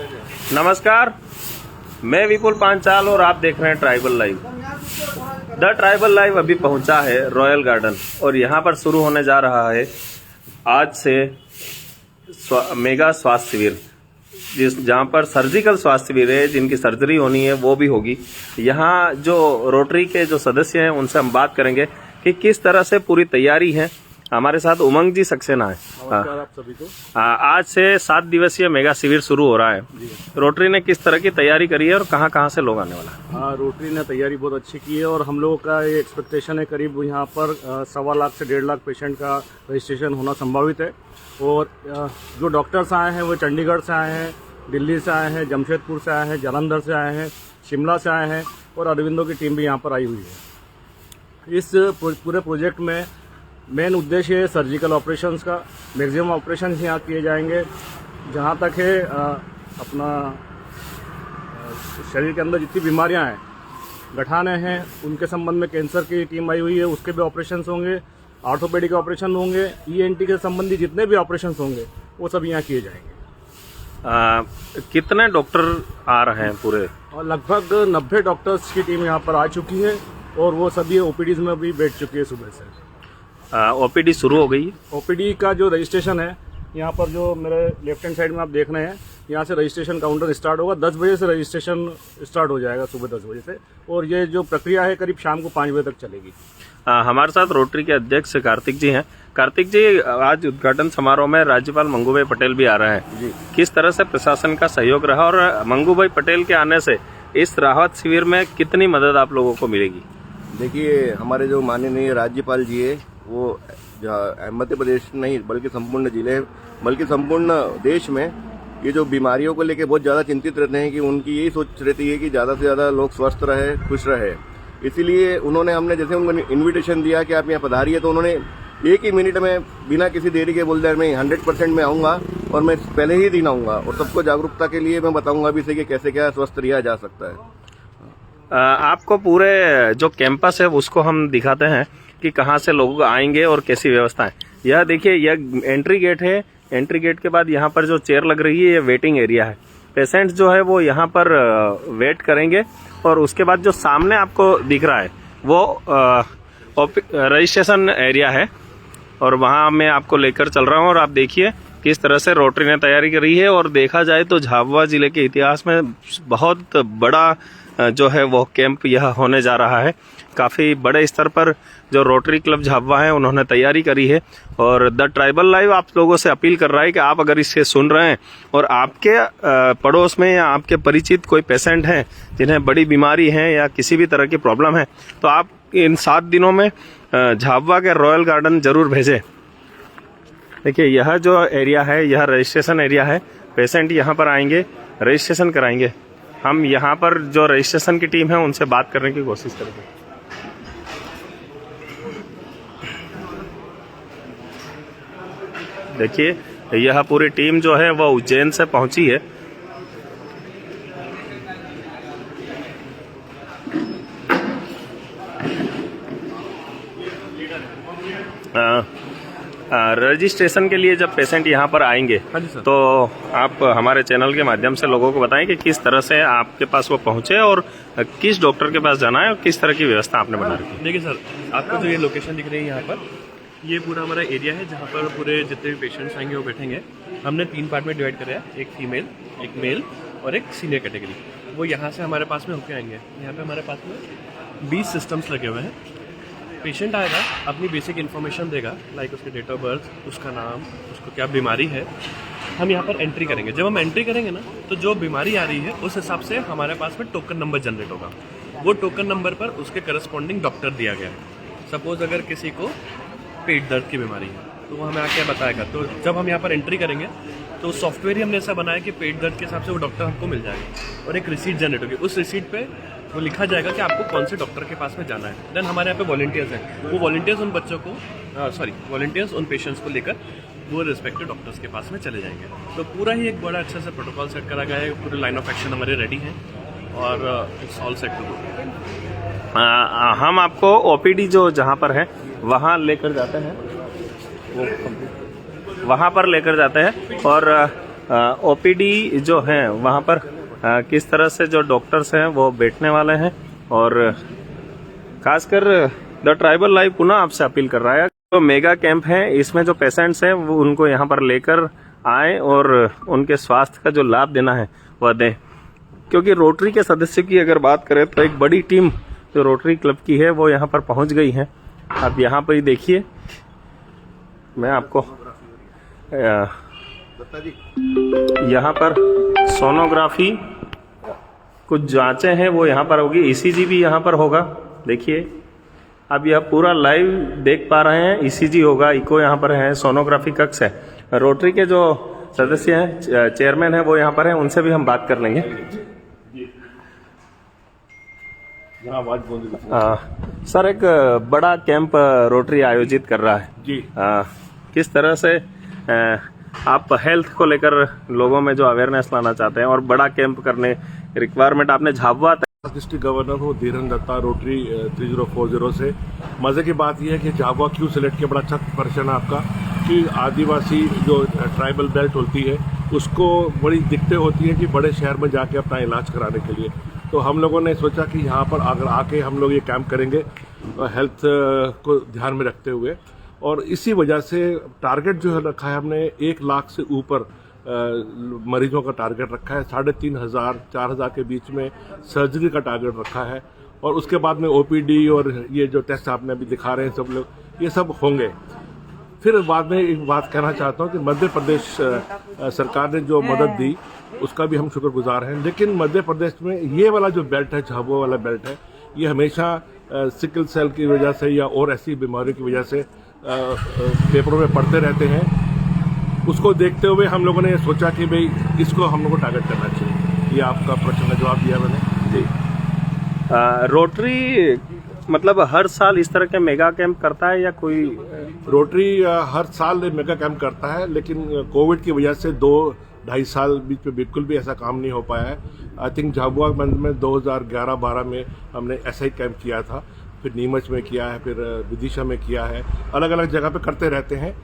नमस्कार, मैं विपुल पांचाल और आप देख रहे हैं tribal live. The tribal live अभी पहुंचा है रॉयल गार्डन और यहाँ पर शुरू होने जा रहा है आज से मेगा स्वास्थ्य शिविर, जहाँ पर सर्जिकल स्वास्थ्य शिविर है, जिनकी सर्जरी होनी है वो भी होगी। यहाँ जो रोटरी के जो सदस्य हैं उनसे हम बात करेंगे कि किस तरह से पूरी तैयारी है। हमारे साथ उमंग जी सक्सेना है। नमस्कार आप सभी को। आज से 7 दिवसीय मेगा शिविर शुरू हो रहा है। रोटरी ने किस तरह की तैयारी करी है और कहाँ कहाँ से लोग आने वाला है? हाँ, रोटरी ने तैयारी बहुत अच्छी की है और हम लोगों का ये एक्सपेक्टेशन है करीब यहाँ पर 1.25 लाख से 1.5 लाख पेशेंट का रजिस्ट्रेशन होना संभावित है। और जो डॉक्टर्स आए हैं वो चंडीगढ़ से आए हैं, दिल्ली से आए हैं, जमशेदपुर से आए हैं, जालंधर से आए हैं, शिमला से आए हैं और अरविंदो की टीम भी यहाँ पर आई हुई है। इस पूरे प्रोजेक्ट में मेन उद्देश्य है सर्जिकल ऑपरेशंस का। मैक्सिमम ऑपरेशंस यहाँ किए जाएंगे। जहाँ तक है अपना शरीर के अंदर जितनी बीमारियाँ हैं, गठाने हैं, उनके संबंध में कैंसर की टीम आई हुई है, उसके भी ऑपरेशंस होंगे। ऑर्थोपेडिक ऑपरेशन होंगे, ईएनटी के संबंधी जितने भी ऑपरेशंस होंगे वो सब यहाँ किए जाएंगे। कितने डॉक्टर आ रहे हैं पूरे? और लगभग 90 डॉक्टर्स की टीम यहाँ पर आ चुकी है और वो सभी ओपीडीज में भी बैठ चुकी है सुबह से। ओपीडी शुरू हो गई। ओपीडी का जो रजिस्ट्रेशन है, यहाँ पर जो मेरे लेफ्ट हैंड साइड में आप देख रहे हैं, यहाँ से रजिस्ट्रेशन काउंटर स्टार्ट होगा। 10 बजे से रजिस्ट्रेशन स्टार्ट हो जाएगा, सुबह 10 बजे से, और ये जो प्रक्रिया है करीब शाम को 5 बजे तक चलेगी। हमारे साथ रोटरी के अध्यक्ष कार्तिक जी हैं। कार्तिक जी, आज उद्घाटन समारोह में राज्यपाल मंगूभाई पटेल भी आ रहे हैं जी। किस तरह से प्रशासन का सहयोग रहा और मंगूभाई पटेल के आने से इस राहत शिविर में कितनी मदद आप लोगों को मिलेगी? देखिए, हमारे जो माननीय राज्यपाल जी है वो मध्य प्रदेश नहीं बल्कि संपूर्ण जिले बल्कि संपूर्ण देश में ये जो बीमारियों को लेकर बहुत ज़्यादा चिंतित रहते हैं कि उनकी यही सोच रहती है कि ज़्यादा से ज़्यादा लोग स्वस्थ रहे, खुश रहे। इसीलिए उन्होंने हमने जैसे उनको इन्विटेशन दिया कि आप यहाँ पधारिए, तो उन्होंने 1 ही मिनट में बिना किसी देरी के बोल दिया मैं 100% में आऊँगा और मैं पहले ही दिन आऊँगा और सबको जागरूकता के लिए मैं बताऊँगा भी से कि कैसे क्या स्वस्थ रहा जा सकता है। आपको पूरे जो कैंपस है उसको हम दिखाते हैं कि कहाँ से लोग आएंगे और कैसी व्यवस्था है। यह देखिए, यह एंट्री गेट है। एंट्री गेट के बाद यहाँ पर जो चेयर लग रही है ये वेटिंग एरिया है। पेशेंट्स जो है वो यहाँ पर वेट करेंगे और उसके बाद जो सामने आपको दिख रहा है वो रजिस्ट्रेशन एरिया है और वहाँ मैं आपको लेकर चल रहा हूँ। और आप देखिए किस तरह से रोटरी ने तैयारी करी है। और देखा जाए तो झाबुआ जिले के इतिहास में बहुत बड़ा जो है वो कैंप यह होने जा रहा है। काफ़ी बड़े स्तर पर जो रोटरी क्लब झाबुआ है उन्होंने तैयारी करी है। और द ट्राइबल लाइव आप लोगों से अपील कर रहा है कि आप अगर इसे सुन रहे हैं और आपके पड़ोस में या आपके परिचित कोई पेशेंट हैं जिन्हें बड़ी बीमारी है या किसी भी तरह की प्रॉब्लम है, तो आप इन 7 दिनों में झाबुआ के रॉयल गार्डन जरूर भेजें। देखिए, यह जो एरिया है यह रजिस्ट्रेशन एरिया है। पेशेंट यहाँ पर आएंगे, रजिस्ट्रेशन कराएंगे। हम यहाँ पर जो रजिस्ट्रेशन की टीम है उनसे बात करने की कोशिश करेंगे। देखिए, यह पूरी टीम जो है वह उज्जैन से पहुंची है। रजिस्ट्रेशन के लिए जब पेशेंट यहाँ पर आएंगे तो आप हमारे चैनल के माध्यम से लोगों को बताएं कि किस तरह से आपके पास वो पहुंचे और किस डॉक्टर के पास जाना है और किस तरह की व्यवस्था आपने बना रखी है। देखिए सर, आपको जो ये लोकेशन दिख रही है यहाँ पर, ये पूरा हमारा एरिया है जहाँ पर पूरे जितने भी पेशेंट्स आएंगे वो बैठेंगे। हमने 3 पार्ट में डिवाइड करा है, एक फीमेल, एक मेल और एक सीनियर कैटेगरी। वो यहाँ से हमारे पास में होके आएंगे। यहाँ पे हमारे पास में 20 सिस्टम्स लगे हुए हैं। पेशेंट आएगा, अपनी बेसिक इन्फॉर्मेशन देगा, लाइक उसके डेट ऑफ बर्थ, उसका नाम, उसको क्या बीमारी है। हम यहाँ पर एंट्री करेंगे। जब हम एंट्री करेंगे ना, तो जो बीमारी आ रही है उस हिसाब से हमारे पास में टोकन नंबर जनरेट होगा। वो टोकन नंबर पर उसके करस्पॉन्डिंग डॉक्टर दिया गया है। सपोज अगर किसी को पेट दर्द की बीमारी है तो वो हमें आके बताएगा। तो जब हम यहाँ पर एंट्री करेंगे तो सॉफ्टवेयर ही हमने ऐसा बनाया कि पेट दर्द के हिसाब से वो डॉक्टर हमको मिल जाएगा और एक रिसीट जनरेट होगी। उस रिसीट पे वो लिखा जाएगा कि आपको कौन से डॉक्टर के पास में जाना है। देन हमारे यहाँ पे वॉलंटियर्स हैं, वो वॉलंटियर्स उन बच्चों को वॉलंटियर्स उन पेशेंट्स को लेकर वो रिस्पेक्टिव डॉक्टर्स के पास में चले जाएंगे। तो पूरा ही एक बड़ा अच्छा सा प्रोटोकॉल सेट करा गया है। पूरे लाइन ऑफ एक्शन हमारे रेडी हैं और it's all set to go. हम आपको ओपीडी जो जहाँ पर है वहाँ लेकर जाते हैं, वो वहाँ पर लेकर जाते हैं और ओपीडी जो है वहाँ पर किस तरह से जो डॉक्टर्स हैं वो बैठने वाले हैं, और खासकर द ट्राइबल लाइव पुनः आपसे अपील कर रहा है जो मेगा कैंप है इसमें जो पेशेंट्स हैं वो उनको यहाँ पर लेकर आए और उनके स्वास्थ्य का जो लाभ देना है वह दें। क्योंकि रोटरी के सदस्य की अगर बात करें तो एक बड़ी टीम जो रोटरी क्लब की है वो यहाँ पर पहुँच गई है। आप यहाँ पर ही देखिए, मैं आपको यहाँ पर सोनोग्राफी कुछ जांचें हैं वो यहाँ पर होगी, ईसीजी भी यहाँ पर होगा। देखिए अब यह पूरा लाइव देख पा रहे हैं, ईसीजी होगा, इको यहाँ पर है, सोनोग्राफी कक्ष है। रोटरी के जो सदस्य हैं, चेयरमैन हैं, वो यहाँ पर हैं, उनसे भी हम बात कर लेंगे। सर, एक बड़ा कैंप रोटरी आयोजित कर रहा है जी। किस तरह से आप हेल्थ को लेकर लोगों में जो अवेयरनेस लाना चाहते हैं और बड़ा कैंप करने रिक्वायरमेंट आपने झाबुआ डिस्ट्रिक्ट गवर्नर हो धीरेन्द्र दत्ता रोटरी 3040 से। मजे की बात यह है कि झाबुआ क्यों सिलेक्ट किया, बड़ा अच्छा प्रश्न है आपका, कि आदिवासी जो ट्राइबल बेल्ट होती है उसको बड़ी दिक्कतें होती हैं कि बड़े शहर में जाके अपना इलाज कराने के लिए। तो हम लोगों ने सोचा कि यहाँ पर अगर आके हम लोग ये कैंप करेंगे हेल्थ को ध्यान में रखते हुए, और इसी वजह से टारगेट जो है रखा है हमने 1 लाख से ऊपर मरीजों का टारगेट रखा है। 3500 4000 के बीच में सर्जरी का टारगेट रखा है, और उसके बाद में ओपीडी और ये जो टेस्ट आपने अभी दिखा रहे हैं सब लोग, ये सब होंगे। फिर बाद में एक बात कहना चाहता हूँ कि मध्य प्रदेश सरकार ने जो मदद दी उसका भी हम शुक्रगुजार हैं, लेकिन मध्य प्रदेश में ये वाला जो बेल्ट है, झाबुआ वाला बेल्ट है, ये हमेशा सिकल सेल की वजह से या और ऐसी बीमारियों की वजह से पेपरों में पढ़ते रहते हैं। उसको देखते हुए हम लोगों ने सोचा कि भाई इसको हम लोग को टारगेट करना चाहिए। ये आपका प्रश्न का जवाब दिया मैंने जी। रोटरी मतलब हर साल इस तरह के मेगा कैंप करता है या कोई? रोटरी हर साल मेगा कैंप करता है, लेकिन कोविड की वजह से 2-2.5 साल बीच में बिल्कुल भी ऐसा काम नहीं हो पाया है। आई थिंक झाबुआ में 2011-12 में हमने ऐसा ही कैंप किया था, फिर नीमच में किया है, फिर विदिशा में किया है, अलग अलग जगह पे करते रहते हैं।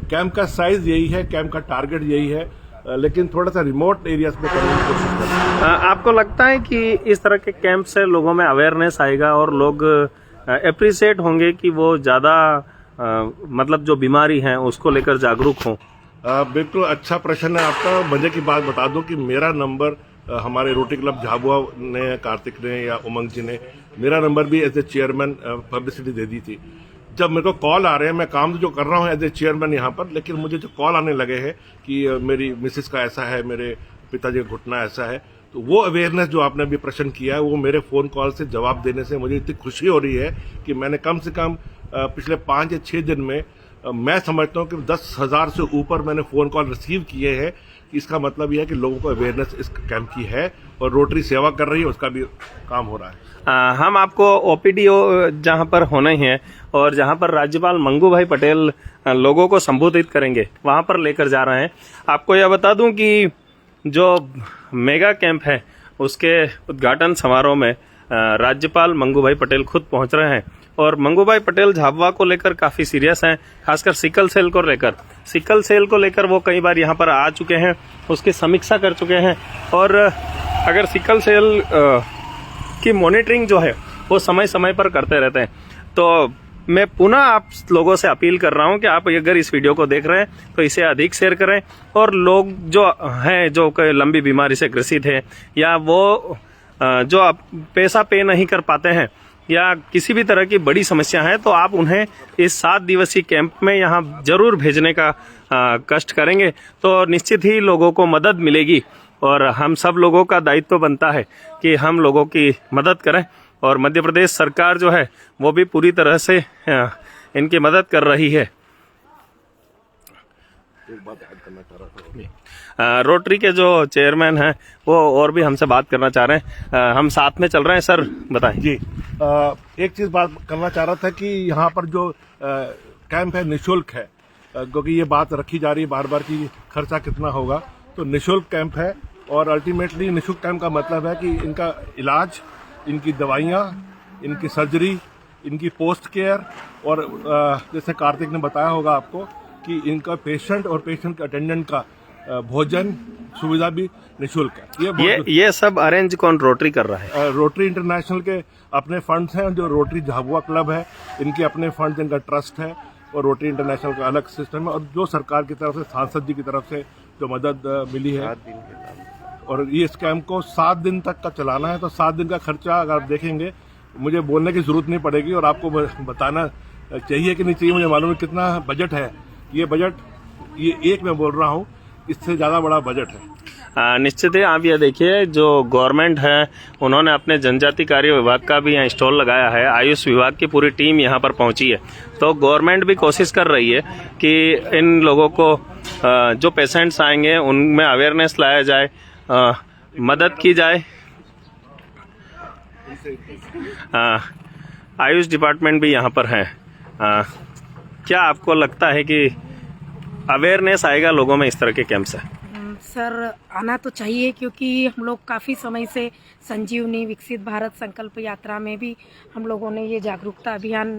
कैंप का साइज यही है, कैंप का टारगेट यही है, लेकिन थोड़ा सा रिमोट एरियाज में करने की कोशिश करते हैं। आपको लगता है कि इस तरह के कैंप से लोगों में अवेयरनेस आएगा और लोग एप्रिशिएट होंगे कि वो ज्यादा मतलब जो बीमारी है उसको लेकर जागरूक हों? बिल्कुल अच्छा प्रश्न है आपका। मजे की बात बता दूं कि मेरा नंबर हमारे रोटरी क्लब झाबुआ ने, कार्तिक ने या उमंग जी ने मेरा नंबर भी एज ए चेयरमैन पब्लिसिटी दे दी थी। जब मेरे को कॉल आ रहे हैं, मैं काम जो कर रहा हूं एज ए चेयरमैन यहाँ पर, लेकिन मुझे जो कॉल आने लगे हैं कि मेरी मिसेस का ऐसा है, मेरे पिताजी का घुटना ऐसा है, तो वो अवेयरनेस जो आपने अभी प्रश्न किया है, वो मेरे फोन कॉल से जवाब देने से मुझे इतनी खुशी हो रही है कि मैंने कम से कम पिछले 5 या 6 दिन में मैं समझता हूँ कि 10,000 से ऊपर मैंने फोन कॉल रिसीव किए हैं। इसका मतलब यह है कि लोगों को अवेयरनेस इस कैंप की है और रोटरी सेवा कर रही है, उसका भी काम हो रहा है। हम आपको ओपीडी जहां पर होने हैं और जहां पर राज्यपाल मंगू भाई पटेल लोगों को संबोधित करेंगे वहां पर लेकर जा रहे हैं। आपको यह बता दूं कि जो मेगा कैंप है उसके उद्घाटन समारोह में राज्यपाल मंगू भाई पटेल खुद पहुंच रहे हैं, और मंगू भाई पटेल झाबुआ को लेकर काफी सीरियस हैं, खासकर सिकल सेल को लेकर। सिकल सेल को लेकर वो कई बार यहाँ पर आ चुके हैं, उसकी समीक्षा कर चुके हैं, और अगर सिकल सेल की मॉनिटरिंग जो है वो समय समय पर करते रहते हैं। तो मैं पुनः आप लोगों से अपील कर रहा हूं कि आप अगर इस वीडियो को देख रहे हैं तो इसे अधिक शेयर करें, और लोग जो हैं जो लंबी बीमारी से ग्रसित है या वो जो पैसा पे नहीं कर पाते हैं या किसी भी तरह की बड़ी समस्या है, तो आप उन्हें इस 7 दिवसीय कैंप में यहाँ जरूर भेजने का कष्ट करेंगे तो निश्चित ही लोगों को मदद मिलेगी। और हम सब लोगों का दायित्व बनता है कि हम लोगों की मदद करें, और मध्य प्रदेश सरकार जो है वो भी पूरी तरह से इनकी मदद कर रही है। एक बात ऐड करना चाह रहा था, रोटरी के जो चेयरमैन हैं वो और भी हमसे बात करना चाह रहे हैं। हम साथ में चल रहे हैं, सर बताएं जी। एक चीज बात करना चाह रहा था कि यहाँ पर जो कैंप है निःशुल्क है, क्योंकि ये बात रखी जा रही है बार बार कि खर्चा कितना होगा, तो निःशुल्क कैंप है। और अल्टीमेटली निःशुल्क कैंप का मतलब है कि इनका इलाज, इनकी दवाइयाँ, इनकी सर्जरी, इनकी पोस्ट केयर, और जैसे कार्तिक ने बताया होगा आपको कि इनका पेशेंट और पेशेंट के अटेंडेंट का भोजन सुविधा भी निःशुल्क है। ये सब अरेंज कौन रोटरी कर रहा है? रोटरी इंटरनेशनल के अपने फंड्स हैं, जो रोटरी झाबुआ क्लब है इनके अपने फंड्स, इनका ट्रस्ट है, और रोटरी इंटरनेशनल का अलग सिस्टम है, और जो सरकार की तरफ से, सांसद जी की तरफ से जो मदद मिली है। और ये इस कैंप को 7 दिन तक का चलाना है, तो 7 दिन का खर्चा अगर आप देखेंगे, मुझे बोलने की जरूरत नहीं पड़ेगी और आपको बताना चाहिए कि नहीं चाहिए, मुझे मालूम है कितना बजट है। ये बजट, ये एक मैं बोल रहा हूँ, इससे ज्यादा बड़ा बजट है। निश्चित है। आप ये देखिए, जो गवर्नमेंट है उन्होंने अपने जनजाति कार्य विभाग का भी यहाँ स्टॉल लगाया है, आयुष विभाग की पूरी टीम यहाँ पर पहुंची है। तो गवर्नमेंट भी कोशिश कर रही है कि इन लोगों को, जो पेशेंट्स आएंगे उनमें अवेयरनेस लाया जाए, मदद की जाए। आयुष डिपार्टमेंट भी यहाँ पर है। क्या आपको लगता है कि अवेयरनेस आएगा लोगों में इस तरह के कैंप से? सर, आना तो चाहिए, क्योंकि हम लोग काफ़ी समय से संजीवनी विकसित भारत संकल्प यात्रा में भी हम लोगों ने ये जागरूकता अभियान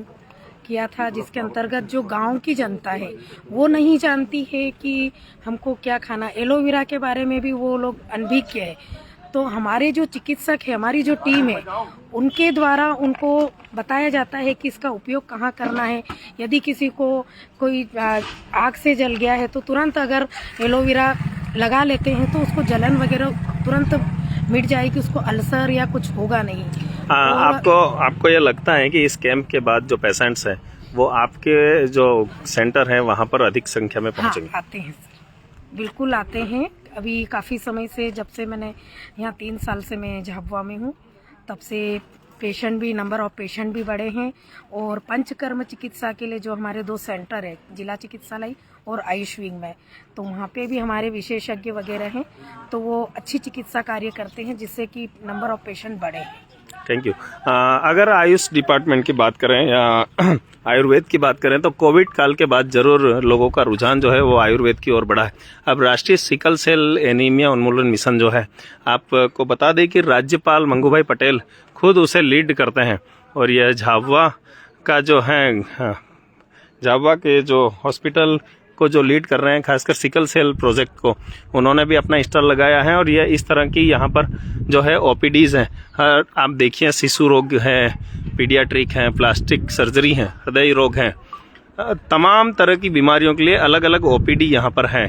किया था, जिसके अंतर्गत जो गांव की जनता है वो नहीं जानती है कि हमको क्या खाना। एलोवेरा के बारे में भी वो लोग अनभिज्ञ है। तो हमारे जो चिकित्सक है, हमारी जो टीम है, उनके द्वारा उनको बताया जाता है कि इसका उपयोग कहाँ करना है। यदि किसी को कोई आग से जल गया है तो तुरंत अगर एलोवेरा लगा लेते हैं तो उसको जलन वगैरह तुरंत मिट जाएगी, उसको अल्सर या कुछ होगा नहीं। आपको ये लगता है कि इस कैंप के बाद जो पेशेंट्स हैं वो आपके जो सेंटर है वहाँ पर अधिक संख्या में पहुँचेंगे? हाँ, आते हैं सर, बिल्कुल आते हैं। अभी काफ़ी समय से, जब से मैंने यहाँ 3 साल से मैं झाबुआ में हूँ, तब से पेशेंट भी, नंबर ऑफ पेशेंट भी बढ़े हैं। और पंचकर्म चिकित्सा के लिए जो हमारे 2 सेंटर है, जिला चिकित्सालय और आयुष विंग में, तो वहाँ पे भी हमारे विशेषज्ञ वगैरह हैं, तो वो अच्छी चिकित्सा कार्य करते हैं, जिससे कि नंबर ऑफ पेशेंट बढ़े। Thank you. अगर आयुष डिपार्टमेंट की बात करें या आयुर्वेद की बात करें, तो कोविड काल के बाद जरूर लोगों का रुझान जो है वो आयुर्वेद की ओर बढ़ा है। अब राष्ट्रीय सिकल सेल एनीमिया उन्मूलन मिशन जो है, आपको बता दें कि राज्यपाल मंगूभाई पटेल खुद उसे लीड करते हैं, और यह झाबुआ का जो है, झाबुआ के जो हॉस्पिटल को जो लीड कर रहे हैं, खासकर सिकल सेल प्रोजेक्ट को, उन्होंने भी अपना स्टॉल लगाया है। और ये इस तरह की यहाँ पर जो है ओपीडीज हैं, आप देखिए, शिशु रोग है, पीडियाट्रिक हैं, प्लास्टिक सर्जरी हैं, हृदय रोग हैं, तमाम तरह की बीमारियों के लिए अलग अलग ओपीडी यहाँ पर है।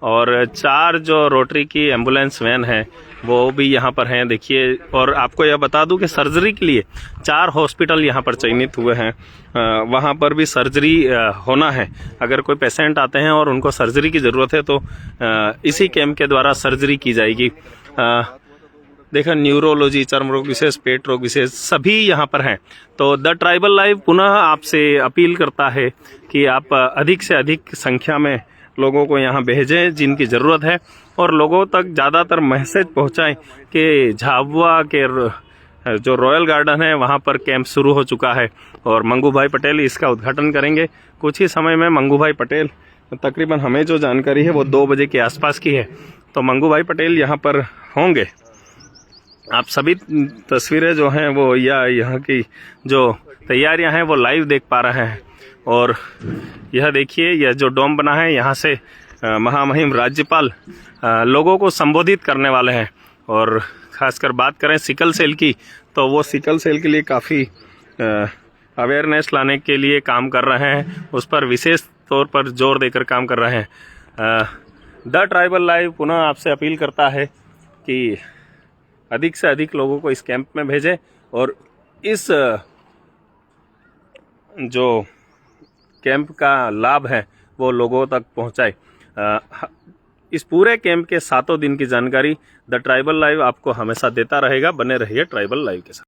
और 4 जो रोटरी की एम्बुलेंस वैन है वो भी यहाँ पर हैं, देखिए। और आपको यह बता दूं कि सर्जरी के लिए 4 हॉस्पिटल यहाँ पर चयनित हुए हैं। वहाँ पर भी सर्जरी होना है। अगर कोई पेशेंट आते हैं और उनको सर्जरी की ज़रूरत है तो इसी कैंप के द्वारा सर्जरी की जाएगी। देखा, न्यूरोलॉजी, चर्म रोग विशेष, पेट रोग विशेष, सभी यहाँ पर हैं। तो द ट्राइबल लाइव पुनः आपसे अपील करता है कि आप अधिक से अधिक संख्या में लोगों को यहाँ भेजें जिनकी ज़रूरत है, और लोगों तक ज़्यादातर मैसेज पहुँचाएं कि झाबुआ के जो रॉयल गार्डन है वहाँ पर कैंप शुरू हो चुका है, और मंगूभाई पटेल इसका उद्घाटन करेंगे कुछ ही समय में। मंगूभाई पटेल, तकरीबन हमें जो जानकारी है वो 2 बजे के आसपास की है, तो मंगूभाई पटेल यहाँ पर होंगे। आप सभी तस्वीरें जो हैं वो, या यहाँ की जो तैयारियां हैं वो लाइव देख पा रहे हैं। और यह देखिए, यह जो डोम बना है, यहाँ से महामहिम राज्यपाल लोगों को संबोधित करने वाले हैं। और खासकर बात करें सिकल सेल की, तो वो सिकल सेल के लिए काफ़ी अवेयरनेस लाने के लिए काम कर रहे हैं, उस पर विशेष तौर पर जोर देकर काम कर रहे हैं। द ट्राइबल लाइव पुनः आपसे अपील करता है कि अधिक से अधिक लोगों को इस कैंप में भेजें, और इस जो कैंप का लाभ है वो लोगों तक पहुंचाए। इस पूरे कैंप के 7 दिन की जानकारी द ट्राइबल लाइव आपको हमेशा देता रहेगा। बने रहिए ट्राइबल लाइव के साथ।